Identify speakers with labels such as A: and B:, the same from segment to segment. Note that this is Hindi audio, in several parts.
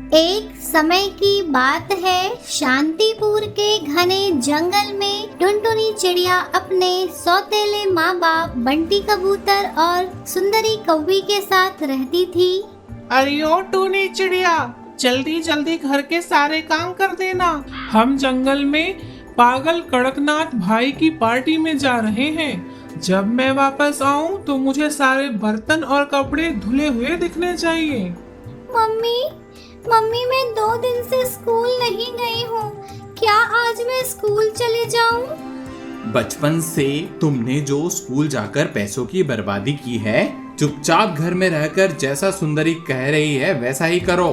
A: एक समय की बात है, शांतिपुर के घने जंगल में टुनटुनी चिड़िया अपने सौतेले माँ बाप बंटी कबूतर और सुंदरी कौवी के साथ रहती थी।
B: अरे ओ टूनी चिड़िया, जल्दी जल्दी घर के सारे काम कर देना। हम जंगल में पागल कड़कनाथ भाई की पार्टी में जा रहे हैं। जब मैं वापस आऊं तो मुझे सारे बर्तन और कपड़े धुले हुए दिखने चाहिए।
A: मम्मी मैं 2 दिन से स्कूल नहीं गई हूँ। क्या आज मैं स्कूल चले जाऊँ?
C: बचपन से तुमने जो स्कूल जाकर पैसों की बर्बादी की है, चुपचाप घर में रहकर जैसा सुंदरी कह रही है वैसा ही करो।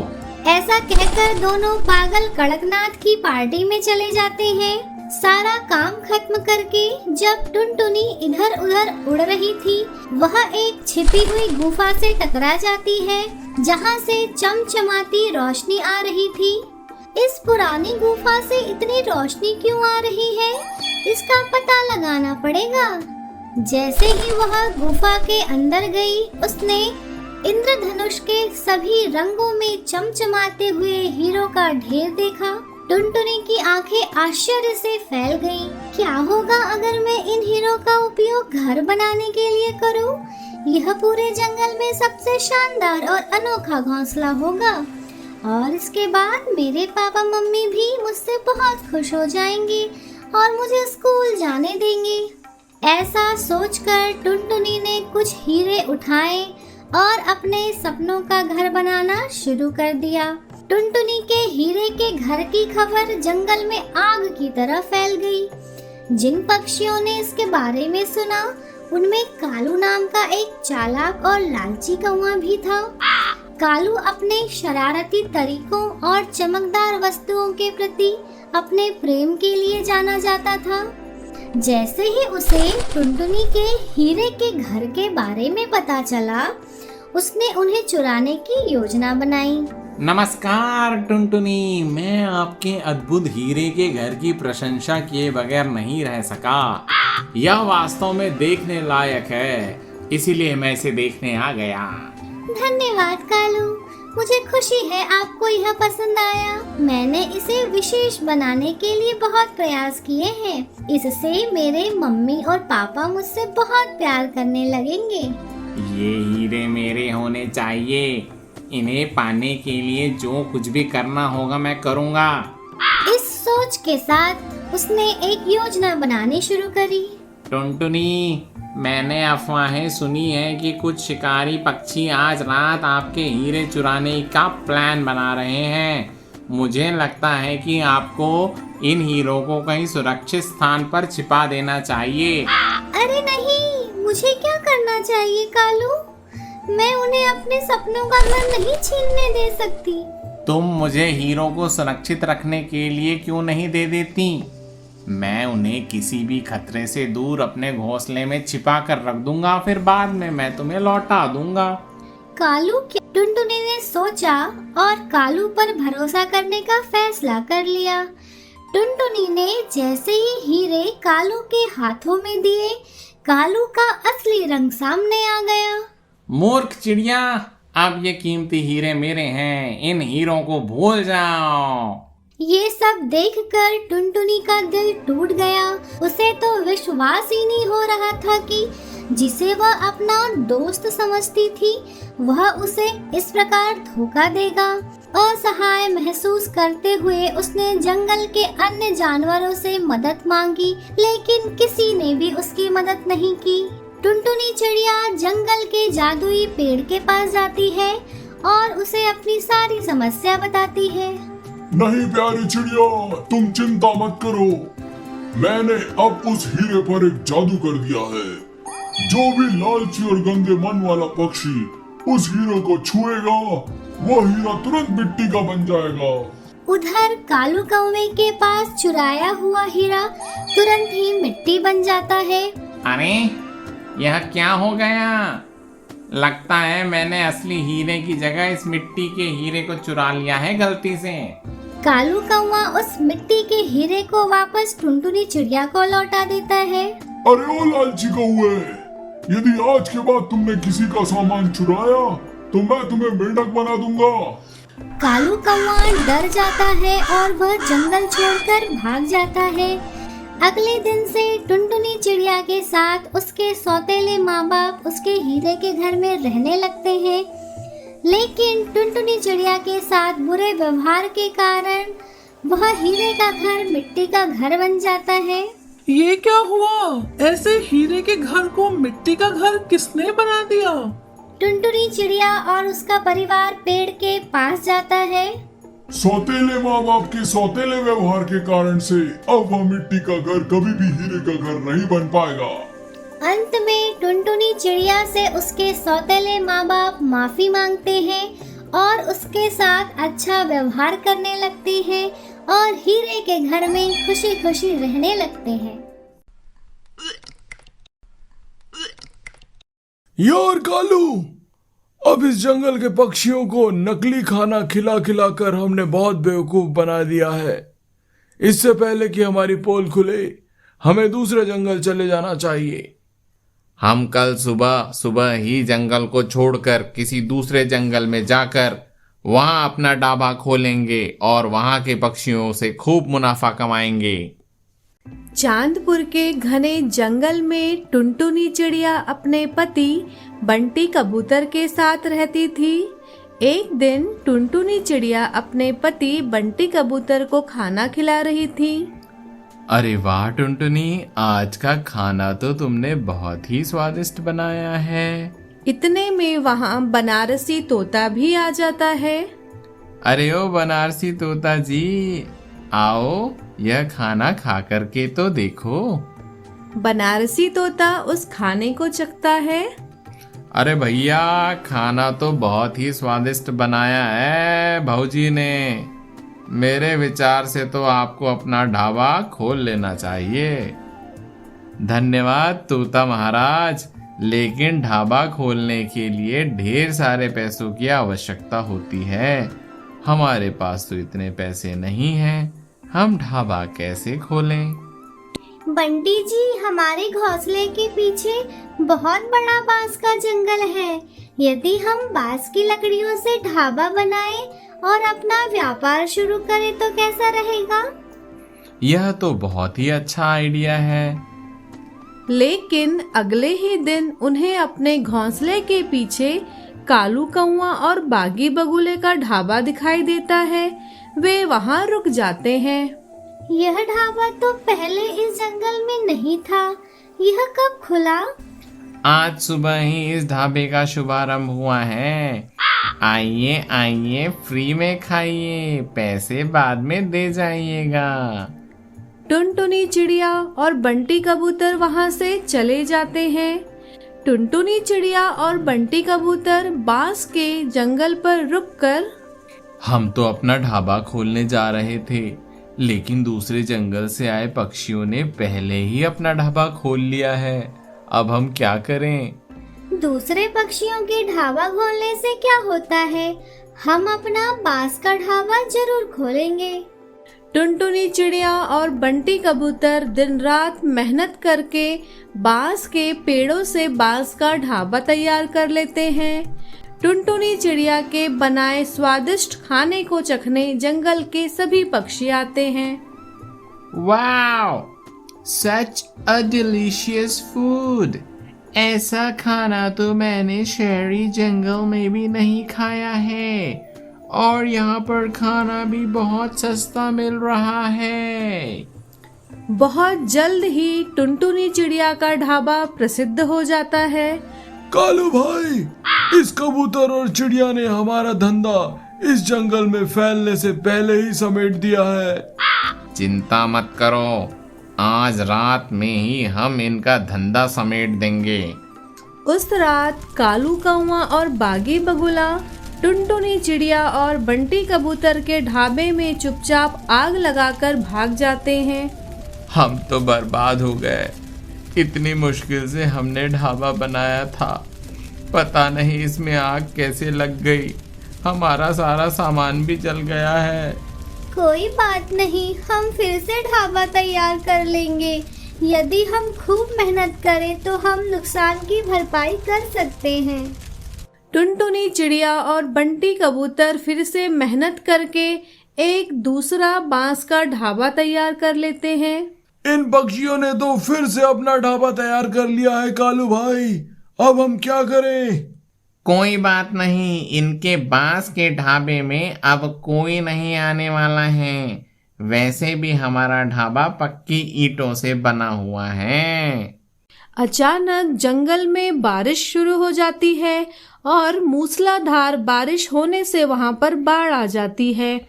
A: ऐसा कहकर दोनों पागल कड़कनाथ की पार्टी में चले जाते हैं। सारा काम खत्म करके जब टुनटुनी इधर उधर उड़ रही थी, वह एक छिपी हुई गुफा से टकरा जाती है, जहां से चमचमाती रोशनी आ रही थी। इस पुरानी गुफा से इतनी रोशनी क्यों आ रही है, इसका पता लगाना पड़ेगा। जैसे ही वह गुफा के अंदर गई, उसने इंद्रधनुष के सभी रंगों में चमचमाते हुए हीरो का ढेर देखा। टुनटुनी की आंखें आश्चर्य से फैल गईं। क्या होगा अगर मैं इन हीरो का उपयोग घर बनाने के लिए करूं? यह पूरे जंगल में सबसे शानदार और अनोखा घोंसला होगा और इसके बाद मेरे पापा मम्मी भी मुझसे बहुत खुश हो जाएंगे और मुझे स्कूल जाने देंगे। ऐसा सोचकर टुनटुनी ने कुछ हीरे उठाए और अपने सपनों का घर बनाना शुरू कर दिया। टुनटुनी के हीरे के घर की खबर जंगल में आग की तरह फैल गई। जिन पक्षियों ने इसके बारे में सुना, उनमें कालू नाम का एक चालाक और लालची कौवा भी था। कालू अपने शरारती तरीकों और चमकदार वस्तुओं के प्रति अपने प्रेम के लिए जाना जाता था। जैसे ही उसे टुनटुनी के हीरे के घर के बारे में पता चला, उसने उन्हें चुराने की योजना बनाई।
C: नमस्कार टुनटुनी, मैं आपके अद्भुत हीरे के घर की प्रशंसा किए बगैर नहीं रह सका। यह वास्तव में देखने लायक है, इसीलिए मैं इसे देखने आ गया।
A: धन्यवाद कालू, मुझे खुशी है आपको यह पसंद आया। मैंने इसे विशेष बनाने के लिए बहुत प्रयास किए हैं। इससे मेरे मम्मी और पापा मुझसे बहुत प्यार करने लगेंगे।
C: ये हीरे मेरे होने चाहिए। इन्हें पाने के लिए जो कुछ भी करना होगा मैं करूँगा।
A: इस सोच के साथ उसने एक योजना बनानी शुरू करी।
C: टुनटुनी, मैंने अफवाहें सुनी है कि कुछ शिकारी पक्षी आज रात आपके हीरे चुराने का प्लान बना रहे हैं। मुझे लगता है कि आपको इन हीरो को कहीं सुरक्षित स्थान पर छिपा देना चाहिए।
A: अरे नहीं, मुझे क्या करना चाहिए कालू? मैं उन्हें अपने सपनों का घर नहीं छीनने दे सकती।
C: तुम मुझे हीरो को सुरक्षित रखने के लिए क्यों नहीं दे देती? मैं उन्हें किसी भी खतरे से दूर अपने घोंसले में छिपा कर रख दूंगा, फिर बाद में मैं तुम्हें लौटा दूंगा।
A: कालू क्या? टुनटुनी ने सोचा और कालू पर भरोसा करने का फैसला कर लिया। टुनटुनी ने जैसे ही हीरे कालू के हाथों में दिए, कालू का असली रंग सामने आ गया।
C: मूर्ख चिड़िया, अब ये कीमती हीरे मेरे हैं, इन हीरों को भूल जाओ।
A: ये सब देखकर टुनटुनी का दिल टूट गया। उसे तो विश्वास ही नहीं हो रहा था कि जिसे वह अपना दोस्त समझती थी, वह उसे इस प्रकार धोखा देगा। असहाय महसूस करते हुए उसने जंगल के अन्य जानवरों से मदद मांगी, लेकिन किसी ने भी उसकी मदद नहीं की। टुनटुनी चिड़िया जंगल के जादुई पेड़ के पास जाती है और उसे अपनी सारी समस्या बताती है।
D: नहीं प्यारी चिड़िया, तुम चिंता मत करो। मैंने अब उस हीरे पर एक जादू कर दिया है। जो भी लालची और गंदे मन वाला पक्षी उस हीरे को छुएगा, वो हीरा तुरंत मिट्टी का बन जाएगा।
A: उधर कालू कौवे के पास चुराया हुआ हीरा तुरंत ही मिट्टी बन जाता है।
C: अरे यह क्या हो गया? लगता है मैंने असली हीरे की जगह इस मिट्टी के हीरे को चुरा लिया है गलती से।
A: कालू कौवा उस मिट्टी के हीरे को वापस टुनटुनी चिड़िया को लौटा देता है।
D: अरे ओ लालची कौवे, यदि आज के बाद तुमने किसी का सामान चुराया तो मैं तुम्हें मेंढक बना दूंगा।
A: कालू कौवा डर जाता है और वह जंगल छोड़कर भाग जाता है। अगले दिन से टुनटुनी चिड़िया के साथ उसके सौतेले माँ बाप उसके हीरे के घर में रहने लगते हैं, लेकिन टुनटुनी चिड़िया के साथ बुरे व्यवहार के कारण वह हीरे का घर मिट्टी का घर बन जाता है।
B: ये क्या हुआ? ऐसे हीरे के घर को मिट्टी का घर किसने बना दिया?
A: टुनटुनी चिड़िया और उसका परिवार पेड़ के पास जाता है।
D: सौतेले माँ बाप के सौतेले व्यवहार के कारण से अब वह मिट्टी का घर कभी भी हीरे का घर नहीं बन पाएगा।
A: अंत में टुनटुनी चिड़िया से उसके सौतेले माँ बाप माफी मांगते हैं और उसके साथ अच्छा व्यवहार करने लगते हैं और हीरे के घर में खुशी खुशी रहने लगते हैं।
E: यार कालू, अब इस जंगल के पक्षियों को नकली खाना खिला खिला कर हमने बहुत बेवकूफ बना दिया है। इससे पहले कि हमारी पोल खुले, हमें दूसरे जंगल चले जाना चाहिए।
C: हम कल सुबह सुबह ही जंगल को छोड़कर किसी दूसरे जंगल में जाकर वहां अपना ढाबा खोलेंगे और वहां के पक्षियों से खूब मुनाफा कमाएंगे।
F: चांदपुर के घने जंगल में टुनटुनी चिड़िया अपने पति बंटी कबूतर के साथ रहती थी। एक दिन टुनटुनी चिड़िया अपने पति बंटी कबूतर को खाना खिला रही थी।
C: अरे वाह टुनटुनी, आज का खाना तो तुमने बहुत ही स्वादिष्ट बनाया है।
F: इतने में वहाँ बनारसी तोता भी आ जाता है।
C: अरे ओ बनारसी तोता जी, आओ यह खाना खा करके तो देखो।
F: बनारसी तोता उस खाने को चखता है।
C: अरे भैया, खाना तो बहुत ही स्वादिष्ट बनाया है भौजी ने। मेरे विचार से तो आपको अपना ढाबा खोल लेना चाहिए। धन्यवाद तोता महाराज, लेकिन ढाबा खोलने के लिए ढेर सारे पैसों की आवश्यकता होती है। हमारे पास तो इतने पैसे नहीं हैं, हम ढाबा कैसे खोलें?
A: बंटी जी, हमारे घोंसले के पीछे बहुत बड़ा बांस का जंगल है। यदि हम बांस की लकड़ियों से ढाबा बनाएं और अपना व्यापार शुरू करें तो कैसा रहेगा?
C: यह तो बहुत ही अच्छा आइडिया है।
F: लेकिन अगले ही दिन उन्हें अपने घोंसले के पीछे कालू कौवा और बागी बगुले का ढाबा दिखाई देता है। वे वहाँ रुक जाते हैं।
A: यह ढाबा तो पहले इस जंगल में नहीं था। यह कब खुला?
C: आज सुबह ही इस ढाबे का शुभारंभ हुआ है। आइए आइए, फ्री में खाइए, पैसे बाद में दे जाइएगा।
F: टुनटुनी चिड़िया और बंटी कबूतर वहाँ से चले जाते हैं। टुनटुनी चिड़िया और बंटी कबूतर बांस के जंगल पर रुककर
C: हम तो अपना ढाबा खोलने जा रहे थे, लेकिन दूसरे जंगल से आए पक्षियों ने पहले ही अपना ढाबा खोल लिया है। अब हम क्या करें?
A: दूसरे पक्षियों के ढाबा खोलने से क्या होता है? हम अपना बांस का ढाबा जरूर खोलेंगे।
F: टुनटुनी चिड़िया और बंटी कबूतर दिन रात मेहनत करके बांस के पेड़ों से बांस का ढाबा तैयार कर लेते हैं। टुनटुनी चिड़िया के बनाए स्वादिष्ट खाने को चखने जंगल के सभी पक्षी आते हैं।
C: वाओ, सच अ डिलीशियस फूड। ऐसा खाना तो मैंने शहरी जंगल में भी नहीं खाया है, और यहाँ पर खाना भी बहुत सस्ता मिल रहा है।
F: बहुत जल्द ही टुनटुनी चिड़िया का ढाबा प्रसिद्ध हो जाता है।
E: कालू भाई, इस कबूतर और चिड़िया ने हमारा धंधा इस जंगल में फैलने से पहले ही समेट दिया है।
C: चिंता मत करो, आज रात में ही हम इनका धंधा समेट देंगे।
F: उस रात कालू कौवा और बागी बगुला टुनटुनी चिड़िया और बंटी कबूतर के ढाबे में चुपचाप आग लगाकर भाग जाते हैं।
C: हम तो बर्बाद हो गए। इतनी मुश्किल से हमने ढाबा बनाया था, पता नहीं इसमें आग कैसे लग गई। हमारा सारा सामान भी जल गया है।
A: कोई बात नहीं, हम फिर से ढाबा तैयार कर लेंगे। यदि हम खूब मेहनत करें तो हम नुकसान की भरपाई कर सकते हैं।
F: टुनटुनी चिड़िया और बंटी कबूतर फिर से मेहनत करके एक दूसरा बांस का ढाबा तैयार कर लेते हैं।
E: इन पक्षियों ने तो फिर से अपना ढाबा तैयार कर लिया है कालू भाई, अब हम क्या करें?
C: कोई बात नहीं, इनके बांस के ढाबे में अब कोई नहीं आने वाला है। वैसे भी हमारा ढाबा पक्की ईंटों से बना हुआ है।
F: अचानक जंगल में बारिश शुरू हो जाती है और मूसलाधार बारिश होने से वहां पर बाढ़ आ जाती है।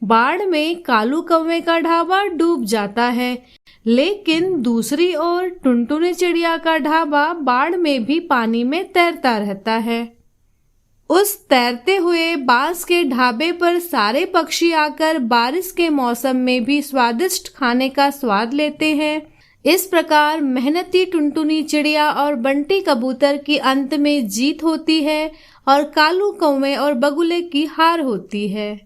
F: बाढ़ में कालू कौवे का ढाबा डूब जाता है, लेकिन दूसरी ओर टुनटुनी चिड़िया का ढाबा बाढ़ में भी पानी में तैरता रहता है। उस तैरते हुए बांस के ढाबे पर सारे पक्षी आकर बारिश के मौसम में भी स्वादिष्ट खाने का स्वाद लेते हैं। इस प्रकार मेहनती टुनटुनी चिड़िया और बंटी कबूतर की अंत में जीत होती है और कालू कौवे और बगुले की हार होती है।